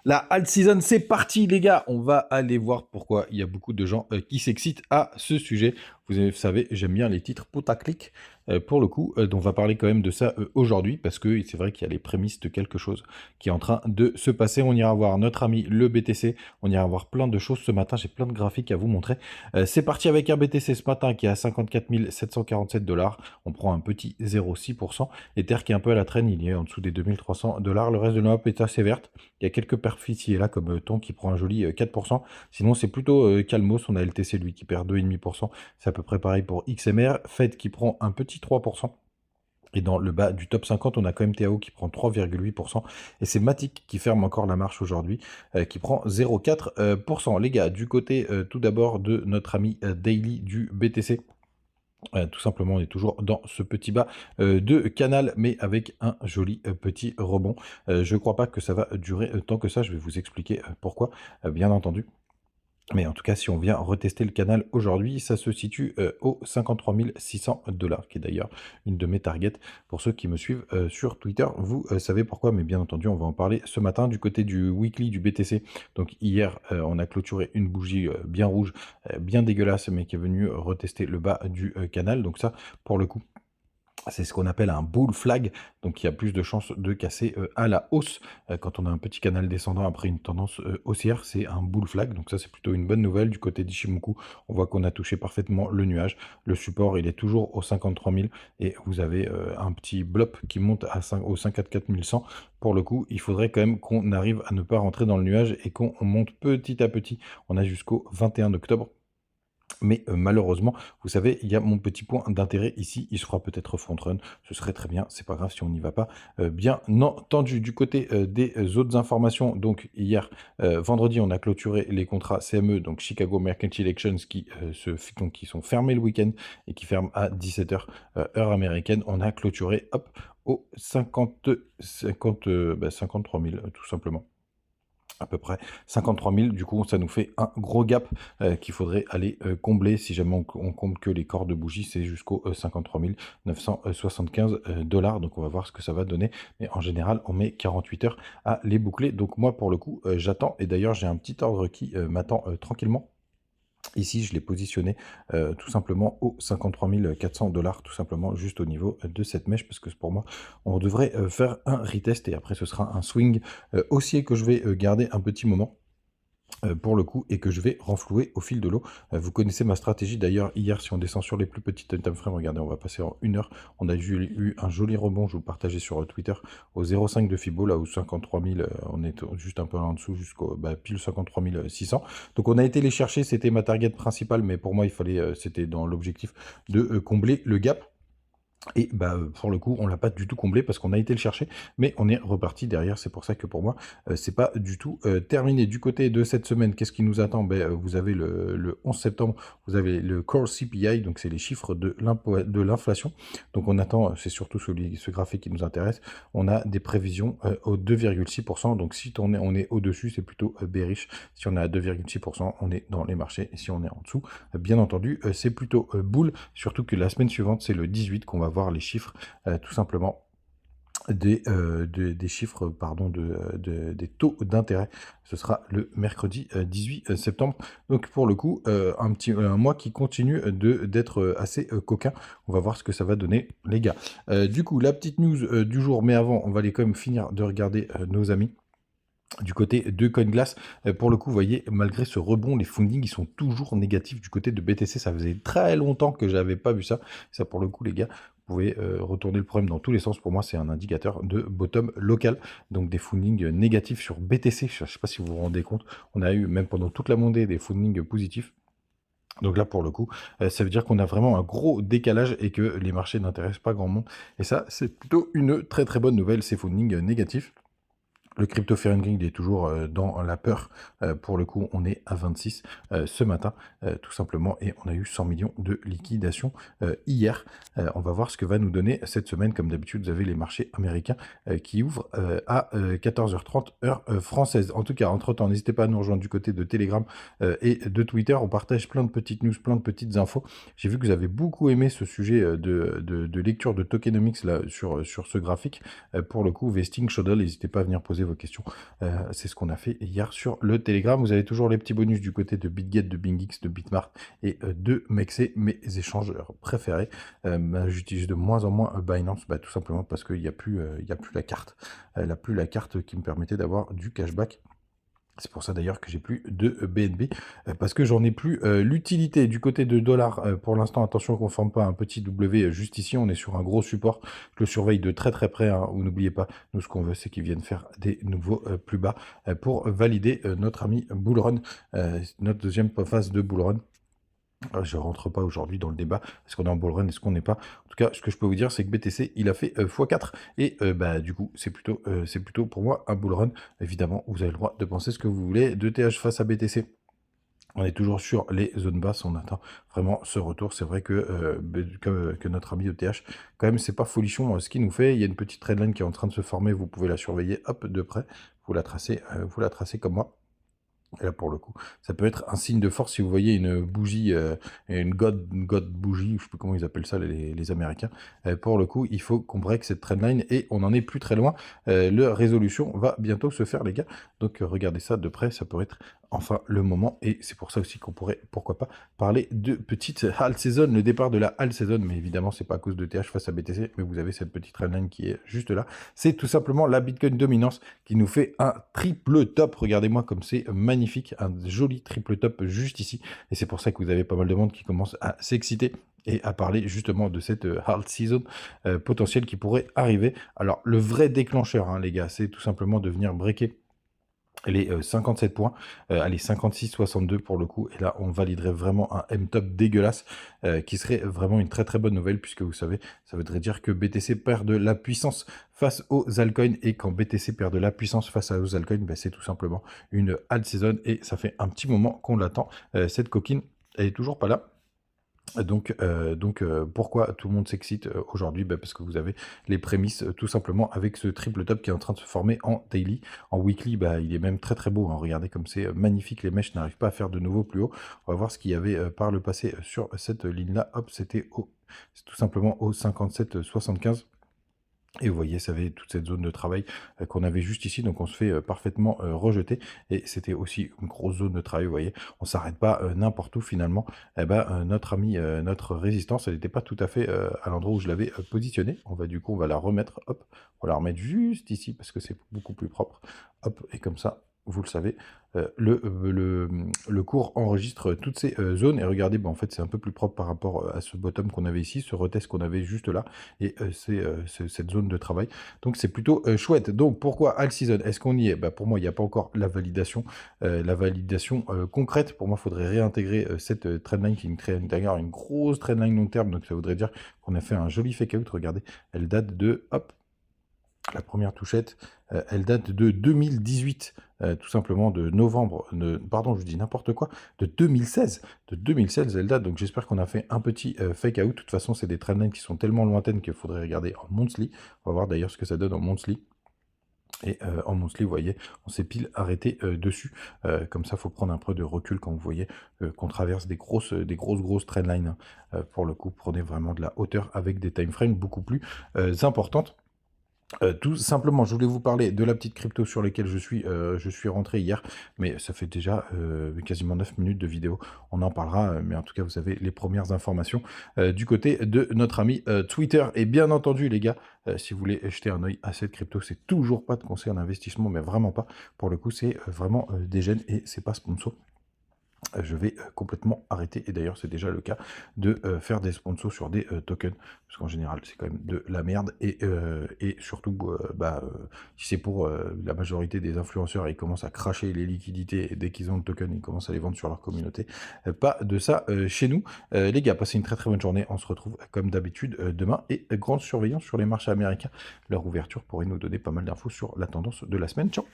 La alt season, c'est parti les gars. On va aller voir pourquoi il y a beaucoup de gens qui s'excitent à ce sujet. Vous savez, j'aime bien les titres putaclic. Pour le coup, donc on va parler quand même de ça aujourd'hui parce que c'est vrai qu'il y a les prémices de quelque chose qui est en train de se passer. On ira voir notre ami le BTC. On ira voir plein de choses ce matin. J'ai plein de graphiques à vous montrer. C'est parti avec un BTC ce matin qui est à 54 747 $. On prend un petit 0,6%. Ether qui est un peu à la traîne. Il est en dessous des 2300 $. Le reste de l'Europe est assez verte. Il y a quelques perfs ici et là, comme Ton qui prend un joli 4%. Sinon, c'est plutôt calmos. On a LTC, lui, qui perd 2,5%. C'est à peu près pareil pour XMR. Fed qui prend un petit 3%. Et dans le bas du top 50, on a quand même TAO qui prend 3,8%. Et c'est Matic qui ferme encore la marche aujourd'hui, qui prend 0,4%. Les gars, du côté tout d'abord de notre ami Daily du BTC. Tout simplement, on est toujours dans ce petit bas de canal, mais avec un joli petit rebond. Je ne crois pas que ça va durer tant que ça. Je vais vous expliquer pourquoi, bien entendu. Mais en tout cas, si on vient retester le canal aujourd'hui, ça se situe aux 53 600 $, qui est d'ailleurs une de mes targets. Pour ceux qui me suivent sur Twitter, vous savez pourquoi, mais bien entendu, on va en parler ce matin du côté du weekly du BTC. Donc hier, on a clôturé une bougie bien rouge, bien dégueulasse, mais qui est venue retester le bas du canal. Donc ça, pour le coup, c'est ce qu'on appelle un bull flag, donc il y a plus de chances de casser à la hausse. Quand on a un petit canal descendant après une tendance haussière, c'est un bull flag, donc ça c'est plutôt une bonne nouvelle. Du côté d'Ishimoku, on voit qu'on a touché parfaitement le nuage. Le support, il est toujours aux 53 000 et vous avez un petit blop qui monte aux 54 100. Pour le coup, il faudrait quand même qu'on arrive à ne pas rentrer dans le nuage et qu'on monte petit à petit. On a jusqu'au 21 octobre. Mais malheureusement, vous savez, il y a mon petit point d'intérêt ici. Il se fera peut-être front run. Ce serait très bien. C'est pas grave si on n'y va pas. Bien entendu, du côté des autres informations, donc hier, vendredi, on a clôturé les contrats CME, donc Chicago Mercantile Elections, qui sont fermés le week-end et qui ferment à 17 h heure américaine. On a clôturé, hop, au 53 000, tout simplement. À peu près 53 000, du coup ça nous fait un gros gap qu'il faudrait aller combler. Si jamais on comble que les corps de bougie, c'est jusqu'au 53 975 $. Donc on va voir ce que ça va donner, mais en général on met 48 heures à les boucler. Donc moi pour le coup j'attends, et d'ailleurs j'ai un petit ordre qui m'attend tranquillement. Ici, je l'ai positionné tout simplement aux 53 400 $, tout simplement juste au niveau de cette mèche, parce que pour moi, on devrait faire un retest et après ce sera un swing haussier que je vais garder un petit moment. Pour le coup, et que je vais renflouer au fil de l'eau. Vous connaissez ma stratégie d'ailleurs. Hier, si on descend sur les plus petites time frame, regardez, on va passer en 1 heure. On a eu un joli rebond, je vous le partageais sur Twitter, au 0,5 de Fibo, là où 53 000, on est juste un peu en dessous, jusqu'au pile 53 600. Donc on a été les chercher, c'était ma target principale, mais pour moi, il fallait, c'était dans l'objectif de combler le gap. Et pour le coup, on l'a pas du tout comblé parce qu'on a été le chercher, mais on est reparti derrière. C'est pour ça que pour moi, c'est pas du tout terminé. Du côté de cette semaine, qu'est-ce qui nous attend? Vous avez le 11 septembre, vous avez le Core CPI, donc c'est les chiffres de l'inflation. Donc on attend, c'est surtout ce graphique qui nous intéresse. On a des prévisions au 2,6%. Donc si on est au-dessus, c'est plutôt bearish. Si on est à 2,6%, on est dans les marchés. Et si on est en dessous, bien entendu, c'est plutôt bull. Surtout que la semaine suivante, c'est le 18 qu'on va voir les chiffres tout simplement des chiffres pardon, des taux d'intérêt. Ce sera le mercredi 18 septembre. Donc pour le coup, un mois qui continue d'être assez coquin. On va voir ce que ça va donner, les gars. Du coup, la petite news du jour, mais avant, on va aller quand même finir de regarder nos amis. Du côté de CoinGlass, pour le coup, vous voyez, malgré ce rebond, les fundings, ils sont toujours négatifs du côté de BTC. Ça faisait très longtemps que j'avais pas vu ça. Ça, pour le coup, les gars, vous pouvez retourner le problème dans tous les sens. Pour moi, c'est un indicateur de bottom local. Donc, des fundings négatifs sur BTC. Je ne sais pas si vous vous rendez compte. On a eu, même pendant toute la monnaie, des fundings positifs. Donc là, pour le coup, ça veut dire qu'on a vraiment un gros décalage et que les marchés n'intéressent pas grand monde. Et ça, c'est plutôt une très très bonne nouvelle, ces fundings négatifs. Le crypto fear and greed est toujours dans la peur. Pour le coup, on est à 26 ce matin, tout simplement, et on a eu 100 millions de liquidations hier. On va voir ce que va nous donner cette semaine. Comme d'habitude, vous avez les marchés américains qui ouvrent à 14h30 heure française. En tout cas, entre-temps, n'hésitez pas à nous rejoindre du côté de Telegram et de Twitter. On partage plein de petites news, plein de petites infos. J'ai vu que vous avez beaucoup aimé ce sujet de lecture de tokenomics là, sur ce graphique. Pour le coup, vesting, Shodl, n'hésitez pas à venir poser vos questions. C'est ce qu'on a fait hier sur le Telegram. Vous avez toujours les petits bonus du côté de BitGet, de BingX, de Bitmart et de Mexer, mes échangeurs préférés. J'utilise de moins en moins Binance, tout simplement parce qu'il n'y a plus la carte. Elle n'a plus la carte qui me permettait d'avoir du cashback. C'est pour ça d'ailleurs que j'ai plus de BNB, parce que j'en ai plus l'utilité du côté de dollar. Pour l'instant, attention qu'on ne forme pas un petit W juste ici, on est sur un gros support. Je le surveille de très très près, hein, ou n'oubliez pas, nous ce qu'on veut c'est qu'ils viennent faire des nouveaux plus bas pour valider notre ami Bullrun, notre deuxième phase de Bullrun. Je rentre pas aujourd'hui dans le débat, est-ce qu'on est en bull run, est-ce qu'on n'est pas. En tout cas, ce que je peux vous dire, c'est que BTC, il a fait x4, et du coup, c'est plutôt pour moi un bull run. Évidemment, vous avez le droit de penser ce que vous voulez de TH face à BTC. On est toujours sur les zones basses, on attend vraiment ce retour. C'est vrai que notre ami ETH, quand même, c'est pas folichon ce qu'il nous fait. Il y a une petite trendline qui est en train de se former, vous pouvez la surveiller, hop, de près, vous la tracez comme moi. Et là, pour le coup, ça peut être un signe de force si vous voyez une bougie, une God bougie, je ne sais plus comment ils appellent ça, les Américains. Pour le coup, il faut qu'on break cette trendline et on n'en est plus très loin. La résolution va bientôt se faire, les gars. Donc, regardez ça de près, ça pourrait être enfin le moment. Et c'est pour ça aussi qu'on pourrait, pourquoi pas, parler de petite halt season, le départ de la halt season. Mais évidemment, c'est pas à cause de TH face à BTC, mais vous avez cette petite trendline qui est juste là. C'est tout simplement la Bitcoin dominance qui nous fait un triple top. Regardez-moi comme c'est magnifique. Un joli triple top juste ici, et c'est pour ça que vous avez pas mal de monde qui commence à s'exciter et à parler justement de cette hard season potentielle qui pourrait arriver. Alors le vrai déclencheur, hein, les gars, c'est tout simplement de venir breaker les 57 points, allez 56,62 pour le coup, et là on validerait vraiment un M-top dégueulasse, qui serait vraiment une très très bonne nouvelle, puisque vous savez, ça voudrait dire que BTC perd de la puissance face aux altcoins, et quand BTC perd de la puissance face aux altcoins, c'est tout simplement une alt season, et ça fait un petit moment qu'on l'attend, cette coquine, elle est toujours pas là. Donc, pourquoi tout le monde s'excite aujourd'hui? Parce que vous avez les prémices tout simplement avec ce triple top qui est en train de se former en daily. En weekly, il est même très très beau, hein. Regardez comme c'est magnifique, les mèches n'arrivent pas à faire de nouveau plus haut. On va voir ce qu'il y avait par le passé sur cette ligne-là. Hop, c'est tout simplement au 57,75. Et vous voyez, ça avait toute cette zone de travail qu'on avait juste ici, donc on se fait parfaitement rejeter. Et c'était aussi une grosse zone de travail, vous voyez, on s'arrête pas n'importe où finalement. Notre ami, notre résistance, elle n'était pas tout à fait à l'endroit où je l'avais positionné. On va la remettre, hop, on va la remettre juste ici parce que c'est beaucoup plus propre. Hop, et comme ça, vous le savez, le cours enregistre toutes ces zones, et regardez, en fait c'est un peu plus propre par rapport à ce bottom qu'on avait ici, ce retest qu'on avait juste là, et c'est cette zone de travail, donc c'est plutôt chouette. Donc pourquoi all season? Est-ce qu'on y est? Pour moi il n'y a pas encore la validation concrète. Pour moi il faudrait réintégrer cette trendline qui est d'ailleurs une grosse trendline long terme, donc ça voudrait dire qu'on a fait un joli fake out. Regardez, elle date de, hop, la première touchette, elle date de 2018, tout simplement de novembre, pardon, je dis n'importe quoi, de 2016. De 2016, elle date, donc j'espère qu'on a fait un petit fake out. De toute façon, c'est des trendlines qui sont tellement lointaines qu'il faudrait regarder en monthly. On va voir d'ailleurs ce que ça donne en monthly. Et en monthly, vous voyez, on s'est pile arrêté dessus. Comme ça, il faut prendre un peu de recul quand vous voyez qu'on traverse des grosses trendlines. Pour le coup, prenez vraiment de la hauteur avec des time frames beaucoup plus importantes. Tout simplement, je voulais vous parler de la petite crypto sur laquelle je suis rentré hier, mais ça fait déjà quasiment 9 minutes de vidéo. On en parlera, mais en tout cas, vous avez les premières informations du côté de notre ami Twitter. Et bien entendu, les gars, si vous voulez jeter un œil à cette crypto, c'est toujours pas de conseil en investissement, mais vraiment pas. Pour le coup, c'est vraiment des gènes et c'est pas sponsor. Je vais complètement arrêter, et d'ailleurs c'est déjà le cas, de faire des sponsors sur des tokens, parce qu'en général c'est quand même de la merde, et surtout si c'est pour la majorité des influenceurs, ils commencent à cracher les liquidités, et dès qu'ils ont le token ils commencent à les vendre sur leur communauté. Pas de ça chez nous. Les gars, passez une très très bonne journée, on se retrouve comme d'habitude demain, et grande surveillance sur les marchés américains, leur ouverture pourrait nous donner pas mal d'infos sur la tendance de la semaine. Ciao.